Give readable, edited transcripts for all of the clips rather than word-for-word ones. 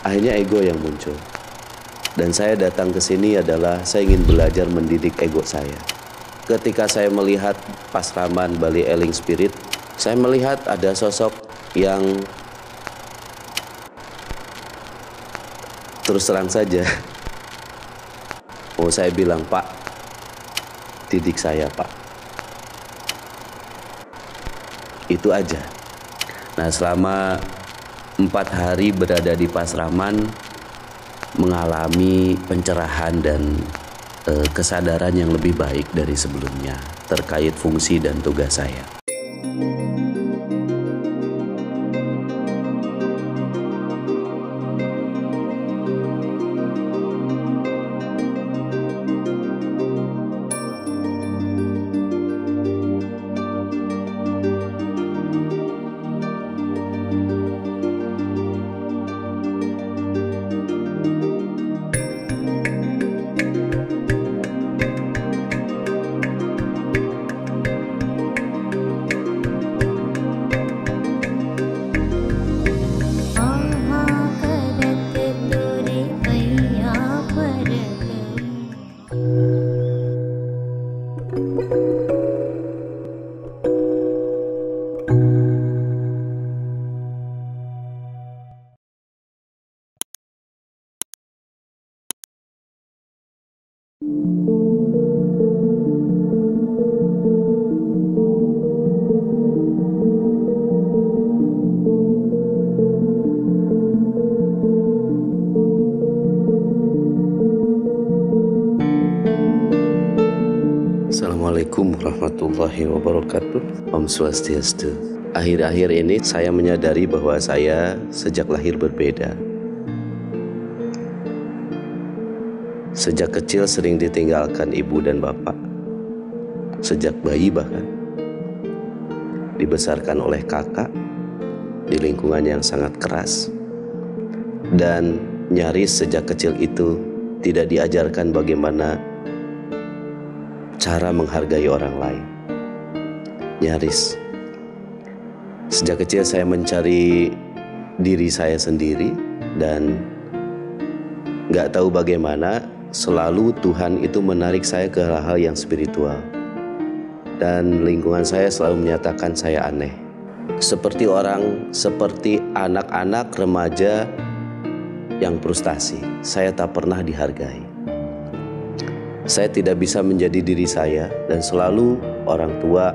Akhirnya ego yang muncul. Dan saya datang ke sini adalah saya ingin belajar mendidik ego saya. Ketika saya melihat Pasraman Bali Eling Spirit, saya melihat ada sosok yang terus terang saja, saya bilang, "Pak, didik saya, Pak." Itu aja. Nah, selama 4 hari berada di Pasraman, mengalami pencerahan dan kesadaran yang lebih baik dari sebelumnya terkait fungsi dan tugas saya. Assalamualaikum warahmatullahi wabarakatuh. Om Swastiastu. Akhir-akhir ini saya menyadari bahwa saya sejak lahir berbeda. Sejak kecil sering ditinggalkan ibu dan bapak. Sejak bayi bahkan. Dibesarkan oleh kakak di lingkungan yang sangat keras. Dan nyaris sejak kecil itu tidak diajarkan bagaimana cara menghargai orang lain. Nyaris. Sejak kecil saya mencari diri saya sendiri dan gak tahu bagaimana selalu Tuhan itu menarik saya ke hal-hal yang spiritual. Dan lingkungan saya selalu menyatakan saya aneh. Seperti anak-anak remaja yang frustasi. Saya tak pernah dihargai. Saya tidak bisa menjadi diri saya dan selalu orang tua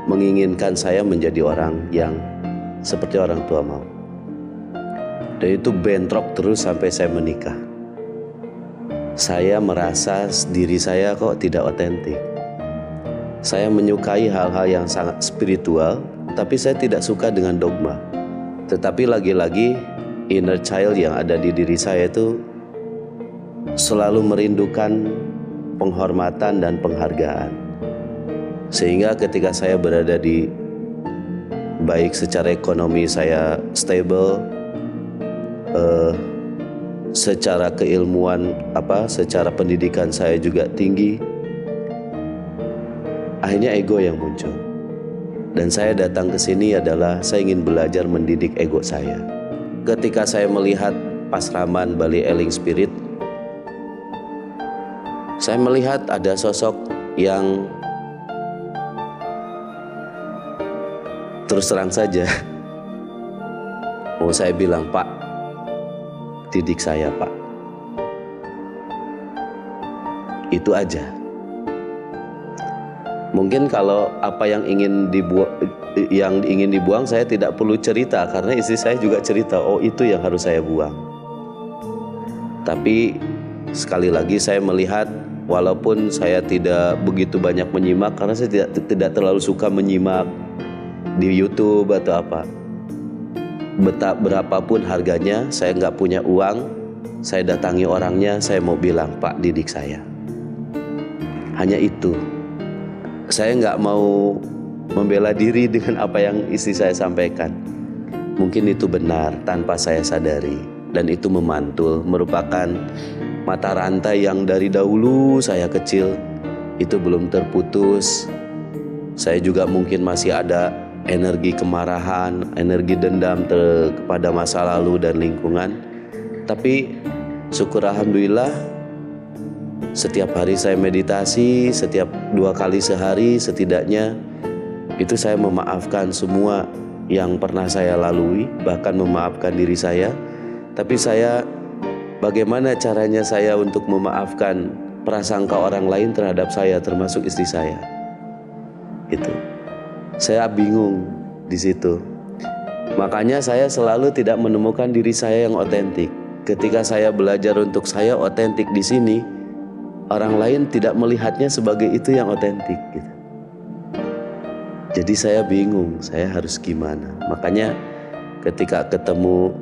menginginkan saya menjadi orang yang seperti orang tua mau. Dan itu bentrok terus sampai saya menikah. Saya merasa diri saya kok tidak otentik. Saya menyukai hal-hal yang sangat spiritual, tapi saya tidak suka dengan dogma. Tetapi lagi-lagi inner child yang ada di diri saya itu selalu merindukan penghormatan dan penghargaan. Sehingga ketika saya berada di baik secara ekonomi saya stable, secara keilmuan secara pendidikan saya juga tinggi, akhirnya ego yang muncul. Dan saya datang ke sini adalah saya ingin belajar mendidik ego saya. Ketika saya melihat Pasraman Bali Eling Spirit, saya melihat ada sosok yang terus terang saja, saya bilang, "Pak, didik saya, Pak." Itu aja. Mungkin kalau apa yang ingin dibuang saya tidak perlu cerita, karena istri saya juga cerita, itu yang harus saya buang. Tapi sekali lagi saya melihat, walaupun saya tidak begitu banyak menyimak, karena saya tidak terlalu suka menyimak di YouTube atau apa. Berapapun harganya, saya nggak punya uang, saya datangi orangnya, saya mau bilang, "Pak, didik saya." Hanya itu. Saya nggak mau membela diri dengan apa yang istri saya sampaikan. Mungkin itu benar tanpa saya sadari, dan itu memantul, merupakan mata rantai yang dari dahulu saya kecil itu belum terputus. Saya juga mungkin masih ada energi kemarahan, energi dendam kepada masa lalu dan lingkungan. Tapi syukur alhamdulillah, setiap hari saya meditasi, setiap 2 kali sehari setidaknya, itu saya memaafkan semua yang pernah saya lalui, bahkan memaafkan diri saya. Tapi bagaimana caranya saya untuk memaafkan prasangka orang lain terhadap saya, termasuk istri saya? Itu saya bingung di situ. Makanya saya selalu tidak menemukan diri saya yang otentik. Ketika saya belajar untuk saya otentik di sini, orang lain tidak melihatnya sebagai itu yang otentik gitu. Jadi saya bingung, saya harus gimana. Makanya ketika ketemu,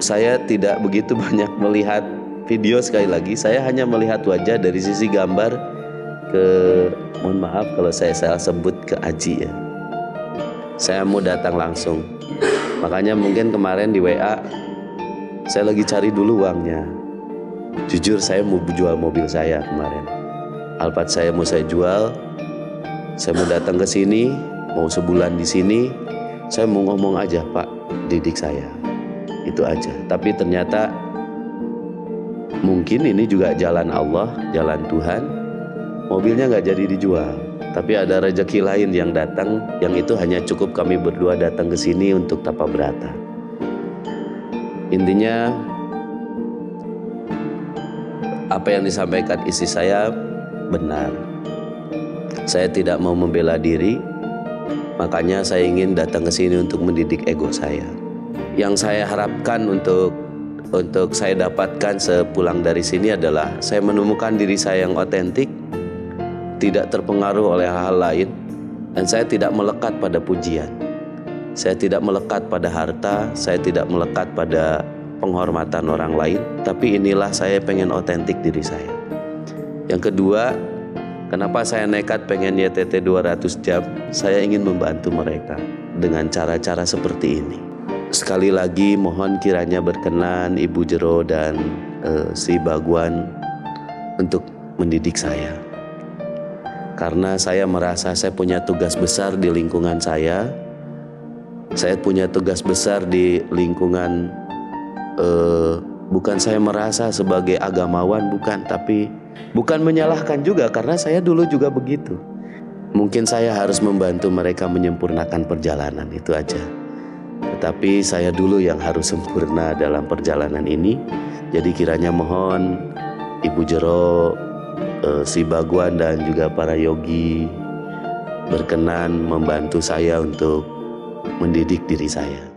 saya tidak begitu banyak melihat video. Sekali lagi, saya hanya melihat wajah dari sisi gambar. Mohon maaf kalau saya salah sebut ke Aji ya. Saya mau datang langsung. Makanya mungkin kemarin di WA saya lagi cari dulu uangnya. Jujur saya mau jual mobil saya kemarin. Alphard saya mau saya jual. Saya mau datang ke sini, mau sebulan di sini. Saya mau ngomong aja, Pak, didik saya. Itu aja. Tapi ternyata mungkin ini juga jalan Allah, jalan Tuhan. Mobilnya nggak jadi dijual. Tapi ada rezeki lain yang datang, yang itu hanya cukup kami berdua datang ke sini untuk tapa berata. Intinya apa yang disampaikan istri saya benar. Saya tidak mau membela diri, makanya saya ingin datang ke sini untuk mendidik ego saya. Yang saya harapkan untuk saya dapatkan sepulang dari sini adalah saya menemukan diri saya yang otentik, tidak terpengaruh oleh hal-hal lain, dan saya tidak melekat pada pujian. Saya tidak melekat pada harta, saya tidak melekat pada penghormatan orang lain, tapi inilah saya pengen otentik diri saya. Yang kedua, kenapa saya nekat pengen YTT 200 jam? Saya ingin membantu mereka dengan cara-cara seperti ini. Sekali lagi mohon kiranya berkenan Ibu Jero dan Sri Bagwan untuk mendidik saya. Karena saya merasa saya punya tugas besar di lingkungan saya. Saya punya tugas besar di lingkungan, bukan saya merasa sebagai agamawan, bukan. Tapi bukan menyalahkan juga, karena saya dulu juga begitu. Mungkin saya harus membantu mereka menyempurnakan perjalanan, itu aja. Tetapi saya dulu yang harus sempurna dalam perjalanan ini. Jadi kiranya mohon Ibu Jero, si Bagwan dan juga para yogi berkenan membantu saya untuk mendidik diri saya.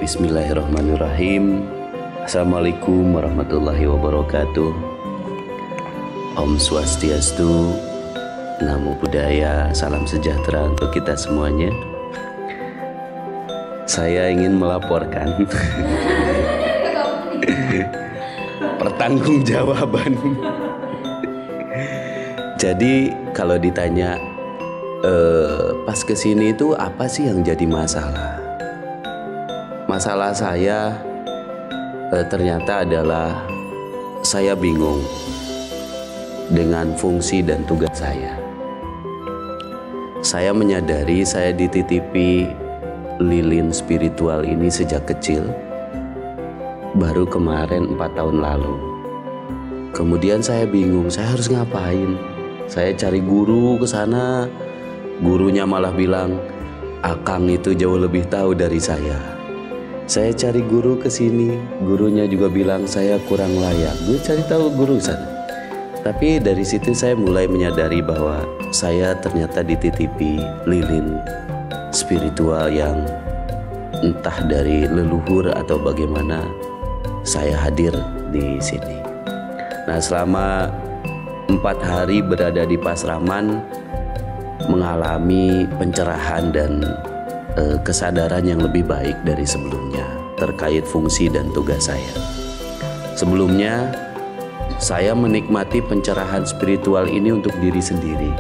Bismillahirrahmanirrahim. Assalamualaikum warahmatullahi wabarakatuh. Om Swastiastu, Namo Buddhaya, salam sejahtera untuk kita semuanya. Saya ingin melaporkan pertanggungjawaban. Jadi kalau ditanya pas kesini itu apa sih yang jadi masalah? Masalah saya ternyata adalah saya bingung dengan fungsi dan tugas saya. Saya menyadari saya dititipi lilin spiritual ini sejak kecil, baru kemarin 4 tahun lalu. Kemudian saya bingung, saya harus ngapain? Saya cari guru ke sana, gurunya malah bilang, Akang itu jauh lebih tahu dari saya. Saya cari guru ke sini, gurunya juga bilang saya kurang layak. Gue cari tahu guru sana. Tapi dari situ saya mulai menyadari bahwa saya ternyata dititipi lilin spiritual yang entah dari leluhur atau bagaimana saya hadir di sini. Nah, selama 4 hari berada di Pasraman, mengalami pencerahan dan kesadaran yang lebih baik dari sebelumnya terkait fungsi dan tugas saya. Sebelumnya saya menikmati pencerahan spiritual ini untuk diri sendiri.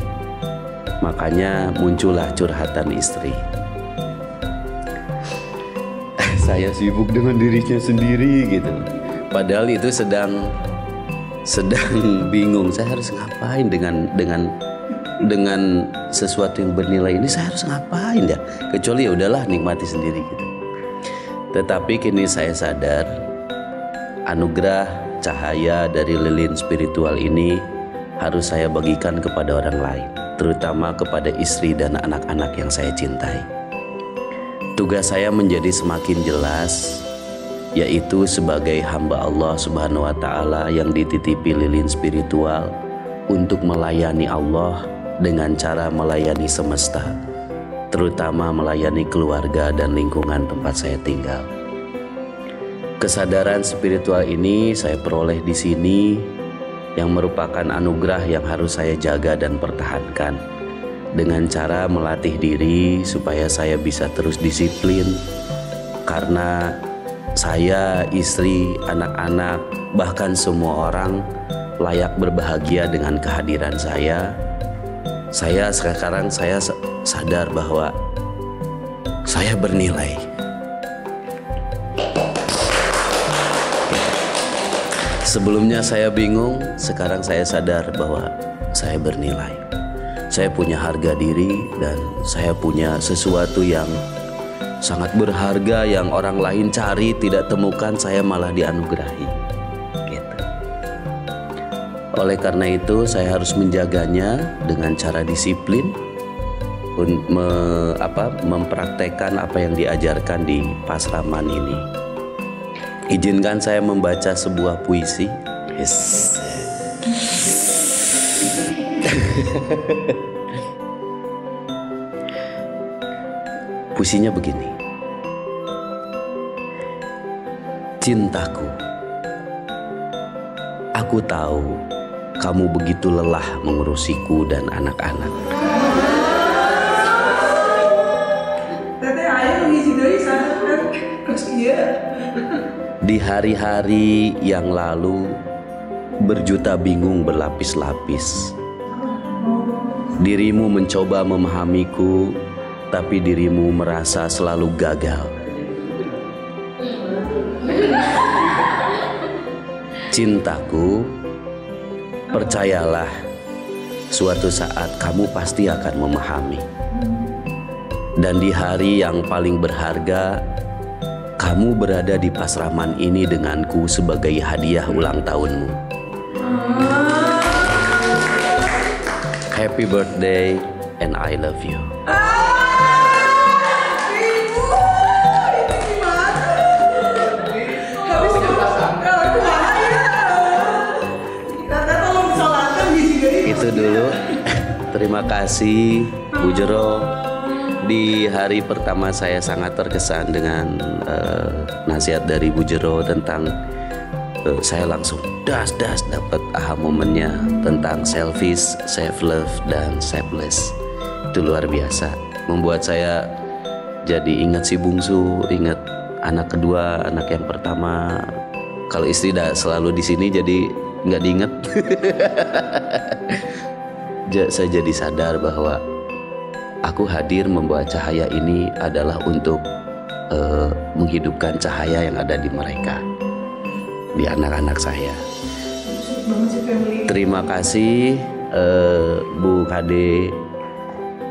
Makanya muncullah curhatan istri. Saya sibuk dengan dirinya sendiri gitu. Padahal itu sedang bingung, saya harus ngapain dengan sesuatu yang bernilai ini, saya harus ngapain ya, kecuali ya udahlah nikmati sendiri gitu. Tetapi kini saya sadar anugerah cahaya dari lilin spiritual ini harus saya bagikan kepada orang lain, terutama kepada istri dan anak-anak yang saya cintai. Tugas saya menjadi semakin jelas, yaitu sebagai hamba Allah Subhanahu wa Ta'ala yang dititipi lilin spiritual untuk melayani Allah dengan cara melayani semesta, terutama melayani keluarga dan lingkungan tempat saya tinggal. Kesadaran spiritual ini saya peroleh di sini, yang merupakan anugerah yang harus saya jaga dan pertahankan dengan cara melatih diri supaya saya bisa terus disiplin, karena saya, istri, anak-anak, bahkan semua orang layak berbahagia dengan kehadiran saya. Sekarang saya sadar bahwa saya bernilai. Sebelumnya saya bingung, sekarang saya sadar bahwa saya bernilai. Saya punya harga diri dan saya punya sesuatu yang sangat berharga yang orang lain cari tidak temukan, saya malah dianugerahi. Oleh karena itu saya harus menjaganya dengan cara disiplin, mempraktekkan apa yang diajarkan di Pasraman ini. Izinkan saya membaca sebuah puisi. Yes. Puisinya begini. Cintaku, aku tahu kamu begitu lelah mengurusiku dan anak-anak. Di hari-hari yang lalu, berjuta bingung berlapis-lapis. Dirimu mencoba memahamiku, tapi dirimu merasa selalu gagal. Cintaku, percayalah, suatu saat kamu pasti akan memahami. Dan di hari yang paling berharga, kamu berada di Pasraman ini denganku sebagai hadiah ulang tahunmu. Happy birthday and I love you. Itu dulu. Terima kasih Bu Jero. Di hari pertama saya sangat terkesan dengan nasihat dari Bu Jero tentang saya langsung dapat aha momennya tentang selfish, self love dan selfless. Itu luar biasa, membuat saya jadi ingat si bungsu, ingat anak kedua, anak yang pertama. Kalau istri selalu di sini jadi nggak diingat. Saya jadi sadar bahwa aku hadir membawa cahaya ini adalah untuk menghidupkan cahaya yang ada di mereka, di anak-anak saya. Terima kasih Bu Kade,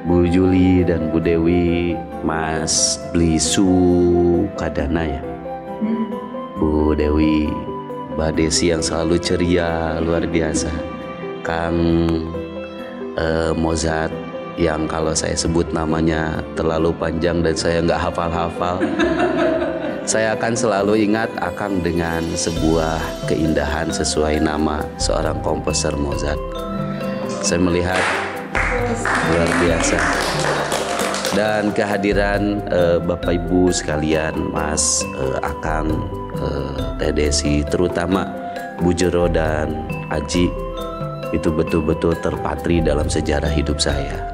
Bu Juli dan Bu Dewi, Mas Blisu Kadana ya, Bu Dewi, Mbak Desi yang selalu ceria luar biasa, Kang Mozart, yang kalau saya sebut namanya terlalu panjang dan saya nggak hafal-hafal. Saya akan selalu ingat Akang dengan sebuah keindahan sesuai nama seorang komposer Mozart. Saya melihat luar biasa. Dan kehadiran Bapak Ibu sekalian, Mas, Akang, Teh Desi, terutama Bu Jero dan Aji, itu betul-betul terpatri dalam sejarah hidup saya.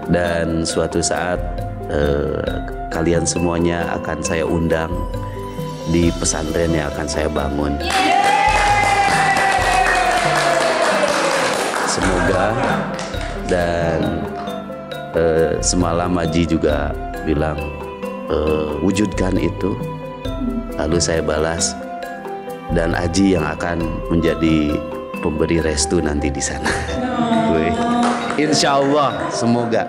Dan suatu saat kalian semuanya akan saya undang di pesantren yang akan saya bangun. Semoga. Dan semalam Aji juga bilang wujudkan itu. Lalu saya balas, dan Aji yang akan menjadi pemberi restu nanti di sana. Insya Allah, semoga.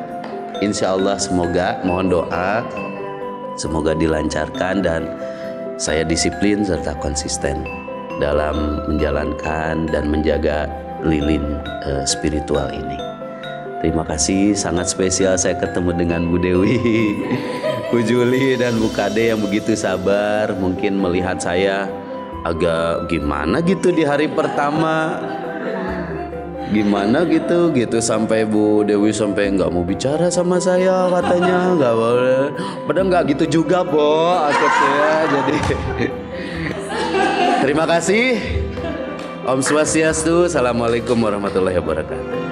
Insya Allah, semoga. Mohon doa, semoga dilancarkan dan saya disiplin serta konsisten dalam menjalankan dan menjaga lilin spiritual ini. Terima kasih, sangat spesial saya ketemu dengan Bu Dewi, Bu Juli, dan Bu Kade yang begitu sabar. Mungkin melihat saya agak gimana gitu di hari pertama, gimana gitu sampai Bu Dewi sampai nggak mau bicara sama saya, katanya nggak boleh. Padahal nggak gitu juga, Bo, akhirnya. Jadi terima kasih. Om Swastiastu. Assalamualaikum warahmatullahi wabarakatuh.